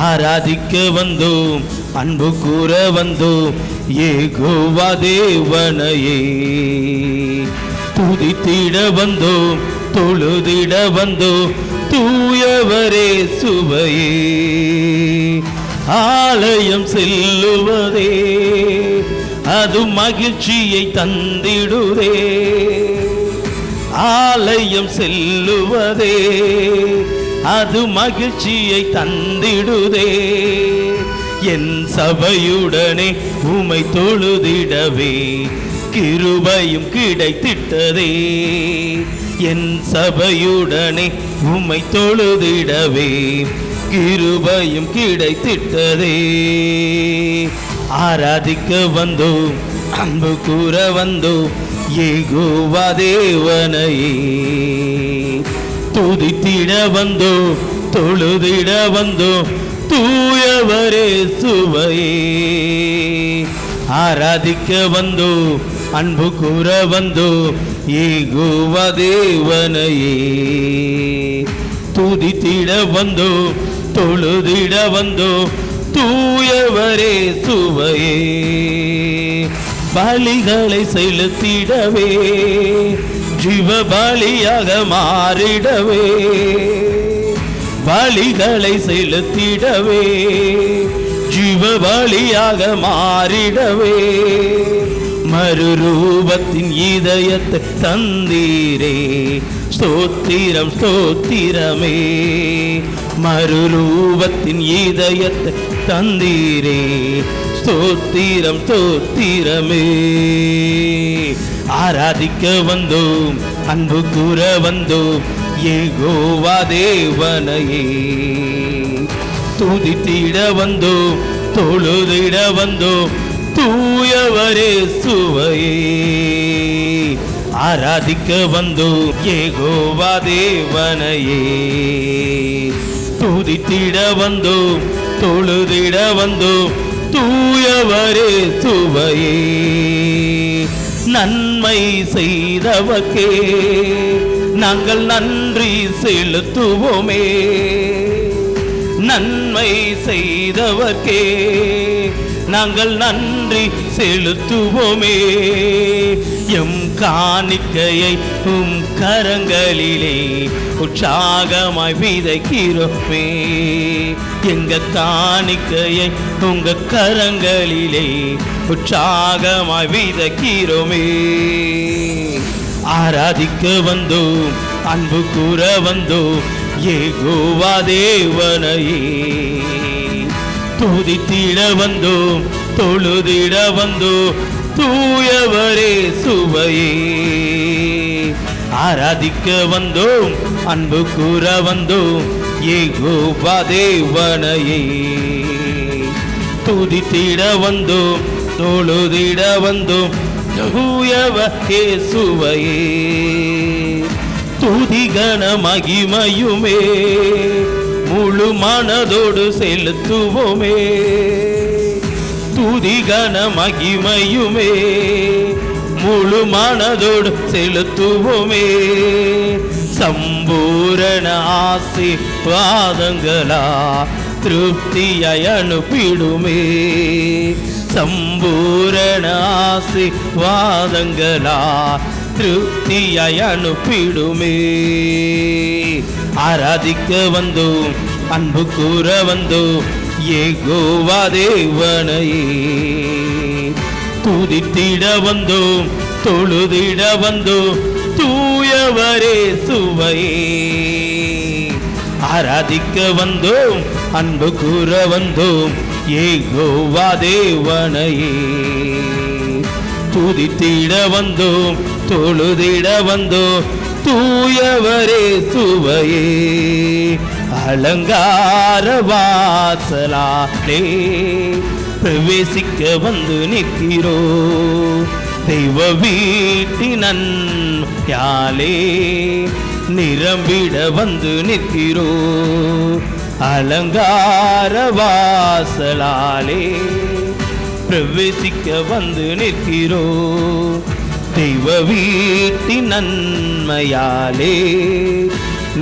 ஆராதிக்க வந்தோம், அன்பு கூற வந்தோம், யெகோவா தேவனையே. துதித்திட வந்தோம், தொழுதிட வந்தோம், தூயவரே சுவையே. ஆலயம் செல்லுவதே அது மகிழ்ச்சியை தந்திடுதே. ஆலயம் செல்லுவதே அது மகிழ்ச்சியை தந்திடுதே. என் சபையுடனே உமை தொழுதிடவே கிருபையும் கிடைத்திட்டதே. என் சபையுடனே உமை தொழுதிடவே கிருபையும் கிடைத்திட்டதே. ஆராதிக்க வந்தோம், அன்பு கூற வந்தோம், யெகோவா தேவனையே. துதித்திட வந்தோம், தொழுதிட வந்தோம், தூயவரே சுவையே. ஆராதிக்க வந்தோம், அன்பு கூற வந்தோம், யெகோவா தேவனையே. துதித்திட வந்தோம், தொழுதிட வந்தோம், தூயவரே சுவையே. பலிகளை செலுத்திடவே ஜீவ பலியாக மாறிடவே. பலிகளை செலுத்திடவே ஜீவ பலியாக மாறிடவே. மறுரூபத்தின் இதயத்தை தந்தீரே, ஸ்தோத்திரம் ஸ்தோத்திரமே. மறுரூபத்தின் இதயத்தை தந்தீரே, ஸ்தோத்திரம் ஸ்தோத்திரமே. ஆராதிக்க வந்தோம், அன்பு கூற வந்தோம், யெகோவா தேவனையே. துதித்திட வந்தோம், தொழுதிட வந்தோம், தூயவரே சுவையே. ஆராதிக்க வந்தோம், யெகோவா தேவனையே. துதித்திட வந்தோம், தொழுதிட வந்தோம், தூயவரே சுவையே. நன்மை செய்தவர்க்கே நாங்கள் நன்றி செலுத்துவோமே. நன்மை செய்தவர்க்கே நாங்கள் நன்றி செலுத்துவோமே. எம் காணிக்கையை உம் கரங்களிலே உற்சாகமாய் விதைக்கிறோமே. எங்க காணிக்கையை உங்க கரங்களிலே உற்சாகமாய் விதைக்கிறோமே. ஆராதிக்க வந்தோம், அன்பு கூற வந்தோம், யெகோவா தேவனையே. துதித்திட வந்தோம், தொழுதிட வந்தோம், தூயவரே சுவையே. ஆராதிக்க வந்தோம், அன்பு கூற வந்தோம், யெகோவா தேவனையே. துதித்திட வந்தோம், தொழுதிட வந்தோம், தூயவரே சுவையே. துதிகன மகிமையுமே முழு மனதோடு செலுத்துவோமே. துதிகன மகிமையுமே முழு மனதோடு செலுத்துவோமே. சம்பூரண ஆசீர்வாதங்களா திருப்தியாய் அனுப்பிடுமே. சம்பூரண ஆசீர்வாதங்களா திருப்தியாய் அனுப்பிடுமே. ஆராதிக்க வந்தோம், அன்பு கூற வந்தோம், யெகோவா தேவனையே. துதித்திட வந்தோம், தொழுதிட வந்தோம், தூயவரே சுவையே. ஆராதிக்க வந்தோம், அன்பு கூற வந்தோம், யெகோவா தேவனையே. துதித்திட வந்தோம், தொழுதிட வந்தோம், தூயவரே சுவையே. அலங்கார வாசலாலே பிரவேசிக்க வந்து நிற்கிறோ. தெய்வ வீட்டினன் யாலே நிரம்பிட வந்து நிற்கிறோ. அலங்கார வாசலாலே பிரவேசிக்க வந்து நிற்கிறோ. தெய்வ வீட்டின் நன்மையாலே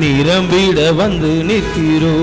நிரம்பிட வந்து நிற்கிறோ.